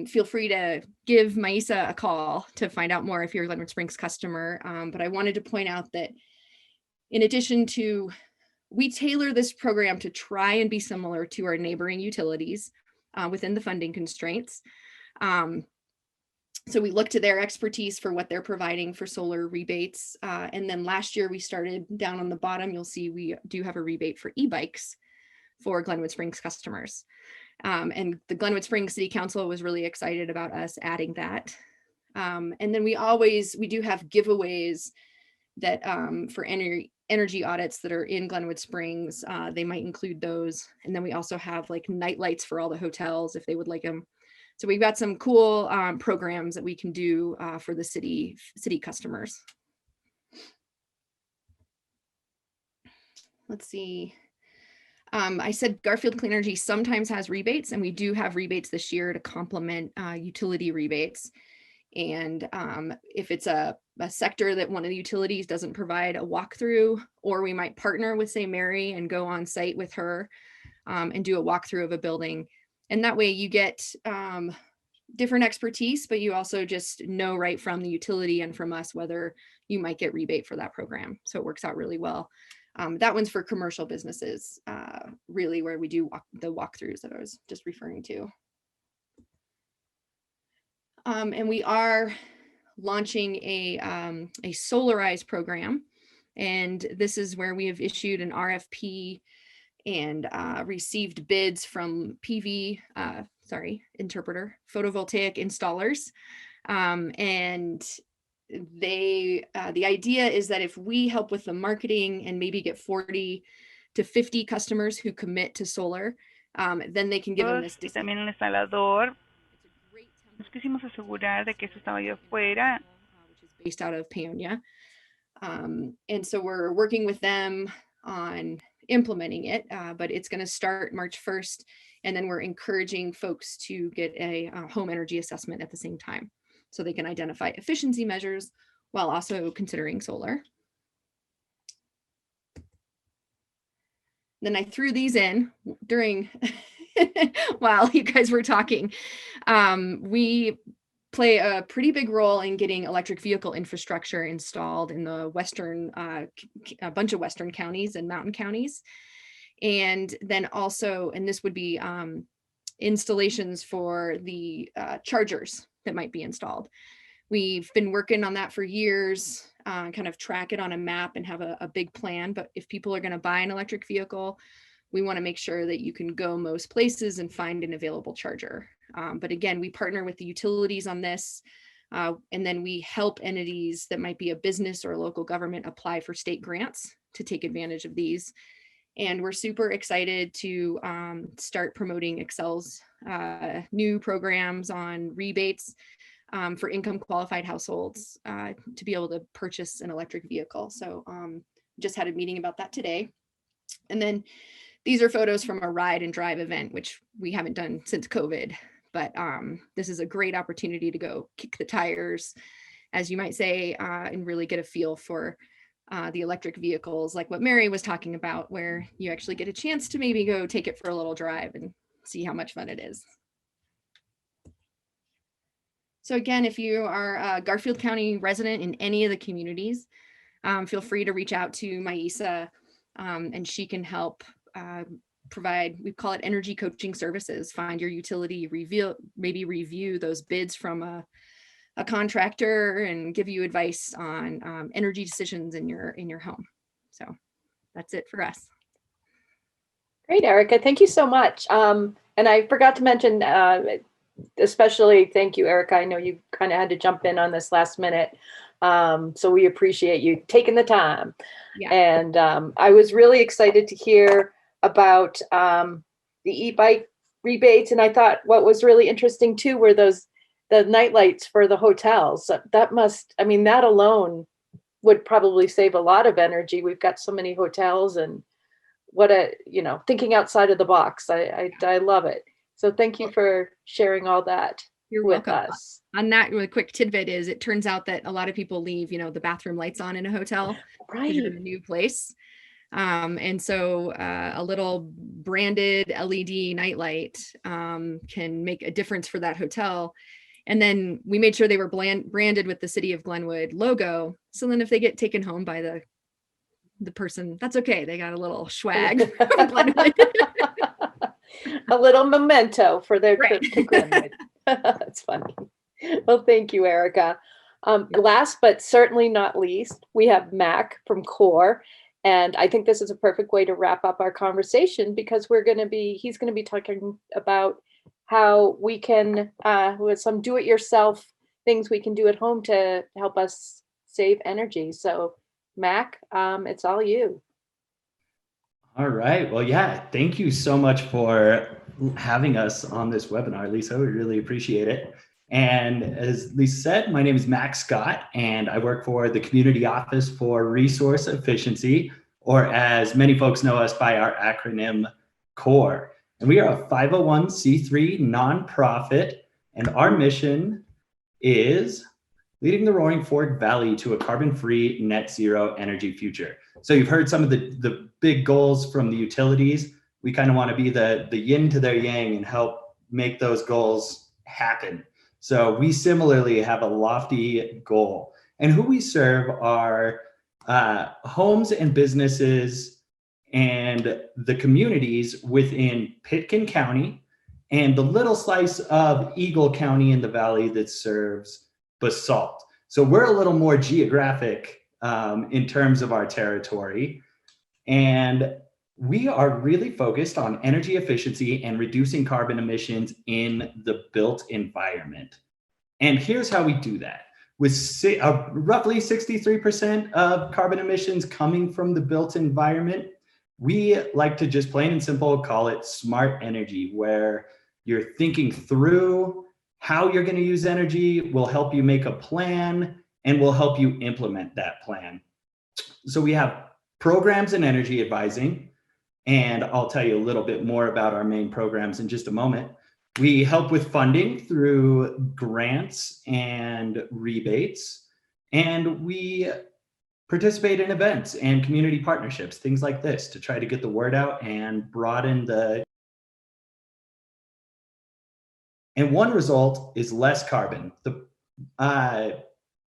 Feel free to give Maisa a call to find out more if you're a Glenwood Springs customer. But I wanted to point out that in addition to, we tailor this program to try and be similar to our neighboring utilities within the funding constraints. So we look to their expertise for what they're providing for solar rebates. And then last year we started down on the bottom, you'll see we do have a rebate for e-bikes for Glenwood Springs customers. And the Glenwood Springs City Council was really excited about us adding that. And then we do have giveaways that for energy audits that are in Glenwood Springs, they might include those. And then we also have like night lights for all the hotels if they would like them. So we've got some cool programs that we can do for the city customers. Let's see. I said Garfield Clean Energy sometimes has rebates, and we do have rebates this year to complement utility rebates. And if it's a sector that one of the utilities doesn't provide a walkthrough, or we might partner with, say, Mary and go on site with her and do a walkthrough of a building. And that way you get different expertise, but you also just know right from the utility and from us whether you might get rebate for that program. So it works out really well. That one's for commercial businesses, really, where we do the walkthroughs that I was just referring to. And we are launching a Solarize program. And this is where we have issued an RFP and received bids from photovoltaic installers. And the idea is that if we help with the marketing and maybe get 40 to 50 customers who commit to solar, then they can give them this. Y también el instalador. Nos quisimos asegurar de que eso estaba allá afuera. Which is based out of Paonia. And so we're working with them on implementing it, but it's going to start March 1st. And then we're encouraging folks to get a home energy assessment at the same time, so they can identify efficiency measures while also considering solar. Then I threw these in during while you guys were talking. We play a pretty big role in getting electric vehicle infrastructure installed in the western, a bunch of western counties and mountain counties. And then also, and this would be installations for the chargers that might be installed. We've been working on that for years, kind of track it on a map and have a big plan. But if people are going to buy an electric vehicle, we want to make sure that you can go most places and find an available charger. But again, we partner with the utilities on this, and then we help entities that might be a business or a local government apply for state grants to take advantage of these. And we're super excited to start promoting Xcel's new programs on rebates for income qualified households to be able to purchase an electric vehicle. So just had a meeting about that today. And then these are photos from a ride and drive event, which we haven't done since COVID, but this is a great opportunity to go kick the tires, as you might say, and really get a feel for the electric vehicles, like what Mary was talking about, where you actually get a chance to maybe go take it for a little drive and see how much fun it is. So again, if you are a Garfield County resident in any of the communities, feel free to reach out to Maisa, and she can help provide, we call it energy coaching services, find your utility, maybe review those bids from a contractor and give you advice on energy decisions in your home. So that's it for us. Great, Erica. Thank you so much. And I forgot to mention, especially thank you, Erica. I know you kind of had to jump in on this last minute. So we appreciate you taking the time. Yeah. And I was really excited to hear about the e-bike rebates. And I thought what was really interesting too were the night lights for the hotels. That must, I mean, that alone would probably save a lot of energy. We've got so many hotels, and what a, thinking outside of the box. I love it. So thank you for sharing all that. You're with welcome. us. On that, a quick tidbit is it turns out that a lot of people leave, the bathroom lights on in a hotel. Right. You're in a new place. And so a little branded LED nightlight can make a difference for that hotel. And then we made sure they were branded with the City of Glenwood logo. So then if they get taken home by the person, that's okay. They got a little swag from Glenwood. A little memento for their Right. trip to Glenwood. That's funny. Well, thank you, Erica. Last but certainly not least, we have Mac from CORE. And I think this is a perfect way to wrap up our conversation because he's going to be talking about how we can, with some do-it-yourself things we can do at home to help us save energy. So Mac, it's all you. All right. Well, yeah, thank you so much for having us on this webinar, Lisa. We really appreciate it. And as Lisa said, my name is Max Scott, and I work for the Community Office for Resource Efficiency, or as many folks know us by our acronym CORE. And we are a 501c3 nonprofit, and our mission is leading the Roaring Fork Valley to a carbon-free net zero energy future. So you've heard some of the big goals from the utilities. We kind of want to be the yin to their yang and help make those goals happen. So we similarly have a lofty goal. And who we serve are homes and businesses and the communities within Pitkin County and the little slice of Eagle County in the valley that serves Basalt. So we're a little more geographic in terms of our territory. And we are really focused on energy efficiency and reducing carbon emissions in the built environment. And here's how we do that. With roughly 63% of carbon emissions coming from the built environment, we like to just plain and simple call it smart energy, where you're thinking through how you're going to use energy, will help you make a plan, and will help you implement that plan. So we have programs in energy advising, and I'll tell you a little bit more about our main programs in just a moment. We help with funding through grants and rebates, and we participate in events and community partnerships, things like this, to try to get the word out and broaden the. And one result is less carbon. The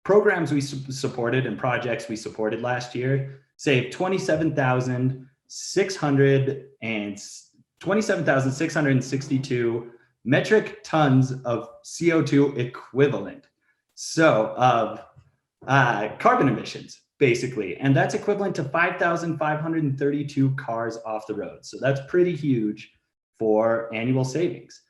programs we supported and projects we supported last year saved 27,662 metric tons of CO2 equivalent. So of carbon emissions, basically. And that's equivalent to 5,532 cars off the road. So that's pretty huge for annual savings.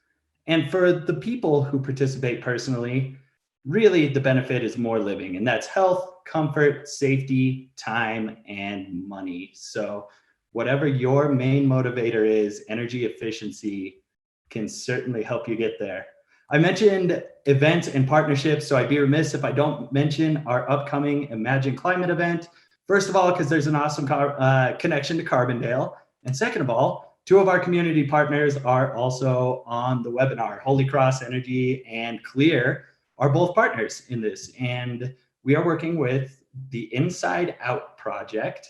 And for the people who participate personally, really the benefit is more living, and that's health, comfort, safety, time, and money. So whatever your main motivator is, energy efficiency can certainly help you get there. I mentioned events and partnerships, so I'd be remiss if I don't mention our upcoming Imagine Climate event. First of all, because there's an awesome connection to Carbondale. And second of all, two of our community partners are also on the webinar. Holy Cross Energy and CLEER are both partners in this. And we are working with the Inside Out Project,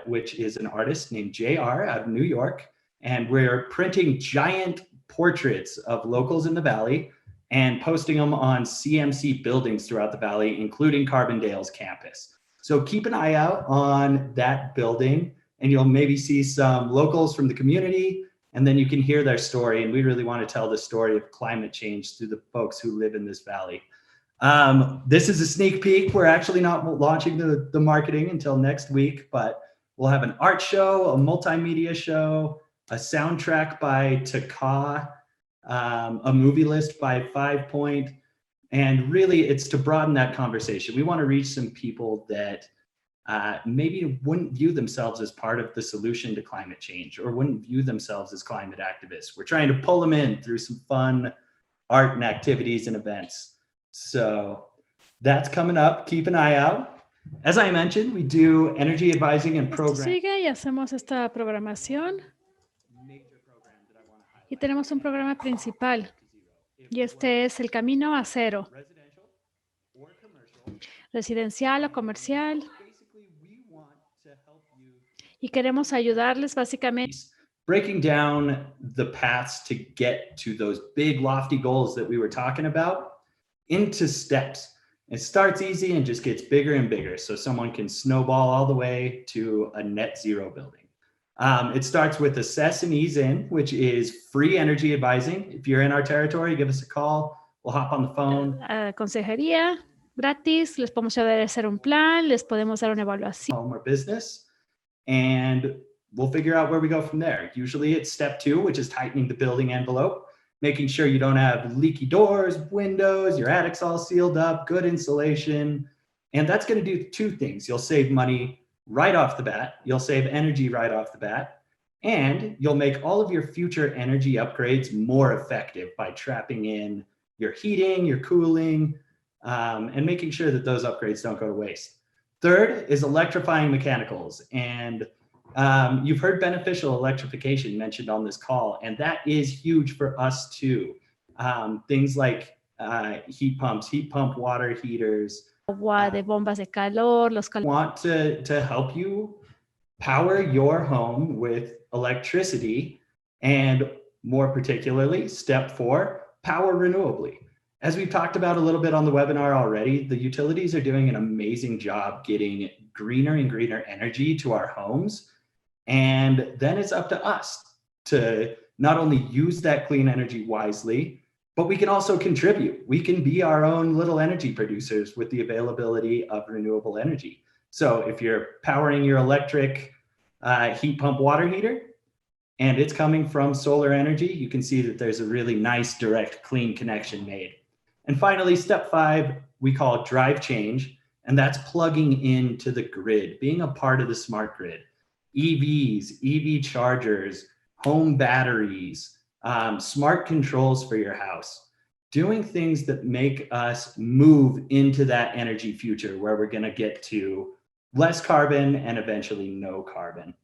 which is an artist named JR out of New York. And we're printing giant portraits of locals in the valley and posting them on CMC buildings throughout the valley, including Carbondale's campus. So keep an eye out on that building, and you'll maybe see some locals from the community, and then you can hear their story. And we really want to tell the story of climate change through the folks who live in this valley. This is a sneak peek. We're actually not launching the marketing until next week, but we'll have an art show, a multimedia show, a soundtrack by Taka, a movie list by 5 Point. And really it's to broaden that conversation. We want to reach some people that maybe wouldn't view themselves as part of the solution to climate change, or wouldn't view themselves as climate activists. We're trying to pull them in through some fun art and activities and events. So that's coming up. Keep an eye out. As I mentioned, we do energy advising and Esto programs. sigue y hacemos esta programación. Y tenemos un programa principal. Y este es el camino a cero. Residencial o comercial. Y queremos ayudarles básicamente breaking down the paths to get to those big lofty goals that we were talking about into steps. It starts easy and just gets bigger and bigger, so someone can snowball all the way to a net zero building. It starts with assess and ease in, which is free energy advising. If you're in our territory, give us a call. We'll hop on the phone. Consejería gratis, les podemos ayudar a hacer un plan, les podemos dar una evaluación. Home or business, and we'll figure out where we go from there. Usually it's step 2, which is tightening the building envelope, making sure you don't have leaky doors, windows, your attic's all sealed up, good insulation. And that's going to do 2 things. You'll save money right off the bat. You'll save energy right off the bat. And you'll make all of your future energy upgrades more effective by trapping in your heating, your cooling, and making sure that those upgrades don't go to waste. Third is electrifying mechanicals. And you've heard beneficial electrification mentioned on this call, and that is huge for us too. Things like heat pumps, heat pump water heaters. Agua de bombas de calor, Want to help you power your home with electricity, and more particularly, step 4, power renewably. As we've talked about a little bit on the webinar already, the utilities are doing an amazing job getting greener and greener energy to our homes. And then it's up to us to not only use that clean energy wisely, but we can also contribute. We can be our own little energy producers with the availability of renewable energy. So if you're powering your electric heat pump water heater, and it's coming from solar energy, you can see that there's a really nice direct clean connection made. And finally, step 5, we call drive change, and that's plugging into the grid, being a part of the smart grid. EVs, EV chargers, home batteries, smart controls for your house, doing things that make us move into that energy future where we're going to get to less carbon and eventually no carbon.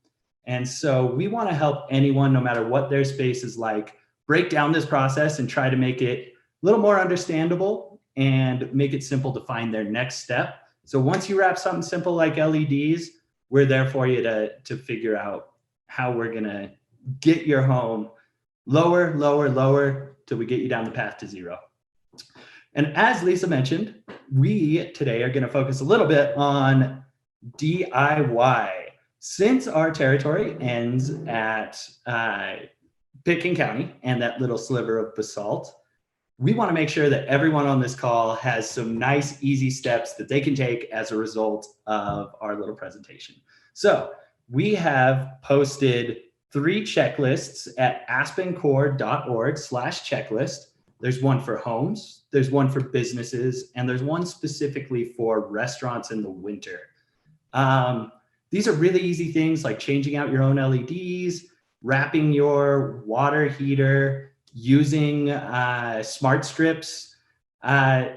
And so we want to help anyone, no matter what their space is like, break down this process and try to make it a little more understandable and make it simple to find their next step. So once you wrap something simple like LEDs, we're there for you to figure out how we're going to get your home lower, lower, lower till we get you down the path to zero. And as Lisa mentioned, we today are going to focus a little bit on DIY. Since our territory ends at Pitkin County and that little sliver of basalt, we want to make sure that everyone on this call has some nice, easy steps that they can take as a result of our little presentation. So we have posted 3 checklists at aspencorp.org/checklist. There's one for homes, there's one for businesses, and there's one specifically for restaurants in the winter. These are really easy things like changing out your own LEDs, wrapping your water heater, using smart strips,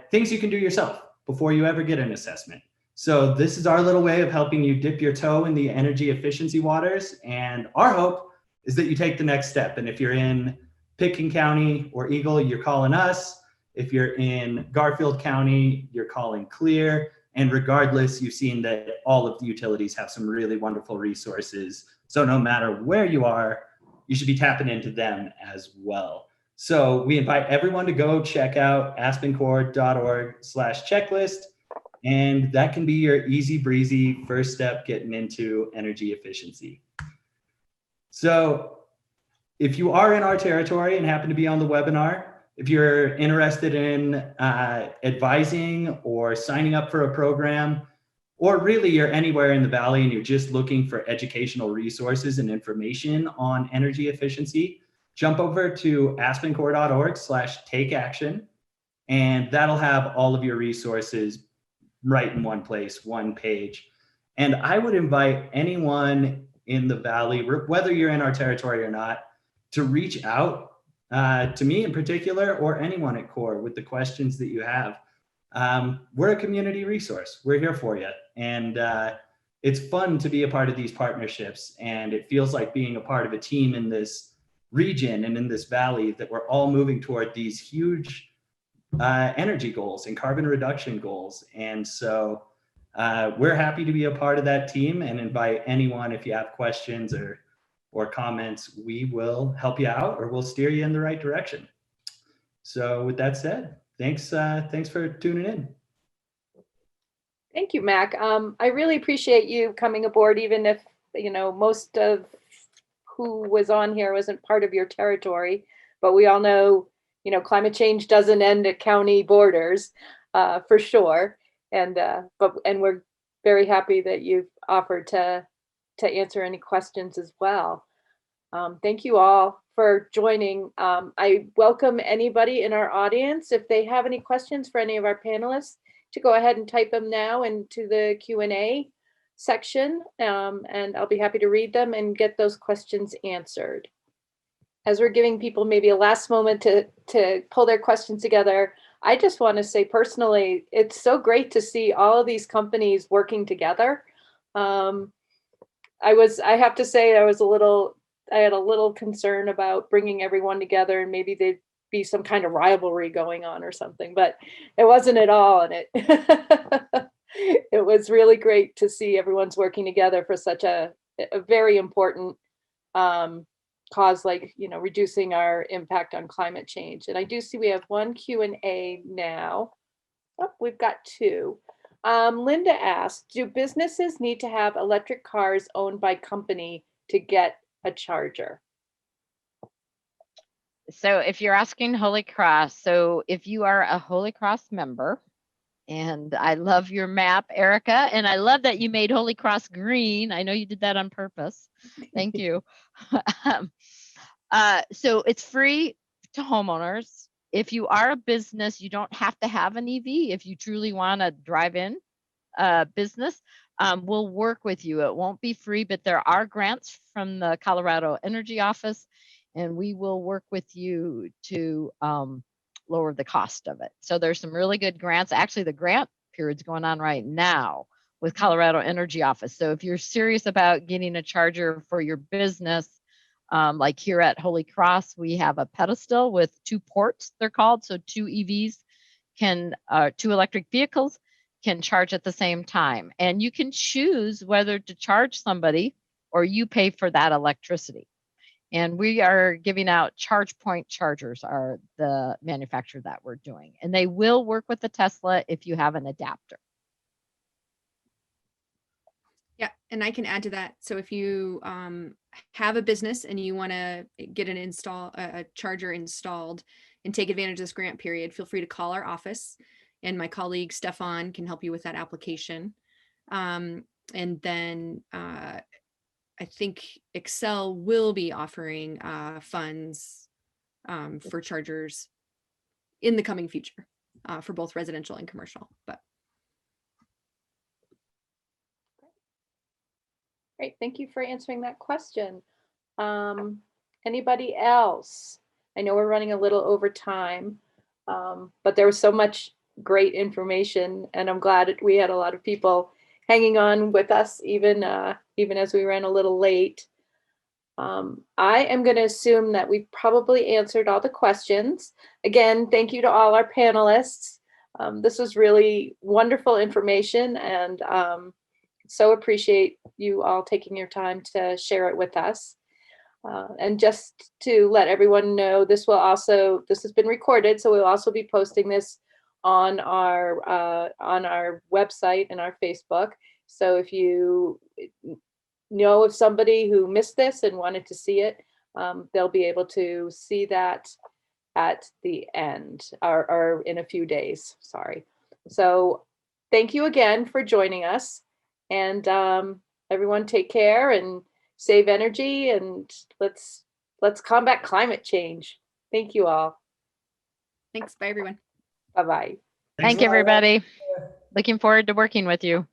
things you can do yourself before you ever get an assessment. So this is our little way of helping you dip your toe in the energy efficiency waters. And our hope is that you take the next step. And if you're in Pitkin County or Eagle, you're calling us. If you're in Garfield County, you're calling CLEER. And regardless, you've seen that all of the utilities have some really wonderful resources. So no matter where you are, you should be tapping into them as well. So we invite everyone to go check out aspencorp.org/checklist. And that can be your easy breezy first step getting into energy efficiency. So if you are in our territory and happen to be on the webinar, if you're interested in advising or signing up for a program, or really you're anywhere in the Valley and you're just looking for educational resources and information on energy efficiency, jump over to aspencorp.org/takeaction, and that'll have all of your resources right in one place, one page. And I would invite anyone in the Valley, whether you're in our territory or not, to reach out to me in particular, or anyone at CORE with the questions that you have. We're a community resource. We're here for you. And it's fun to be a part of these partnerships. And it feels like being a part of a team in this region and in this valley, that we're all moving toward these huge energy goals and carbon reduction goals. And so we're happy to be a part of that team and invite anyone if you have questions or comments. We will help you out or we'll steer you in the right direction. So with that said, thanks for tuning in. Thank you, Mac. I really appreciate you coming aboard, even if, you know, most of who was on here wasn't part of your territory, but we all know, you know, climate change doesn't end at county borders, for sure. And we're very happy that you've offered to answer any questions as well. Thank you all for joining. I welcome anybody in our audience, if they have any questions for any of our panelists, to go ahead and type them now into the Q&A section, and I'll be happy to read them and get those questions answered. As we're giving people maybe a last moment to pull their questions together, I just want to say personally, it's so great to see all of these companies working together. I have to say, I had a little concern about bringing everyone together and maybe they'd be some kind of rivalry going on or something, but it wasn't at all. And it was really great to see everyone's working together for such a very important cause, like, you know, reducing our impact on climate change. And I do see we have one Q&A now. Oh, we've got two. Linda asked, do businesses need to have electric cars owned by company to get a charger? So if you're asking Holy Cross, so if you are a Holy Cross member, and I love your map, Erica, and I love that you made Holy Cross green. I know you did that on purpose. Thank you. So it's free to homeowners. If you are a business, you don't have to have an EV. If you truly want to drive in business, we'll work with you. It won't be free, but there are grants from the Colorado Energy Office, and we will work with you to lower the cost of it. So there's some really good grants. Actually, the grant period's going on right now with Colorado Energy Office. So if you're serious about getting a charger for your business, like here at Holy Cross, we have a pedestal with 2 ports, they're called. So 2 EVs can, 2 electric vehicles can charge at the same time. And you can choose whether to charge somebody or you pay for that electricity. And we are giving out charge point chargers, are the manufacturer that we're doing. And they will work with the Tesla if you have an adapter. Yeah, and I can add to that. So if you have a business and you want to get a charger installed and take advantage of this grant period, feel free to call our office, and my colleague Stefan can help you with that application. And then I think Xcel will be offering funds for chargers in the coming future for both residential and commercial. But Great, thank you for answering that question. Anybody else? I know we're running a little over time, but there was so much great information, and I'm glad we had a lot of people hanging on with us, even as we ran a little late. I am going to assume that we've probably answered all the questions. Again, thank you to all our panelists. This was really wonderful information, and so appreciate you all taking your time to share it with us. And just to let everyone know, this has been recorded, so we'll also be posting this on our website and our Facebook. So if you know of somebody who missed this and wanted to see it, they'll be able to see that at the end, or in a few days, sorry. So thank you again for joining us, and everyone take care and save energy, and let's combat climate change. Thank you all. thanks. Bye, everyone. Bye-bye. Thank you, everybody. Looking forward to working with you.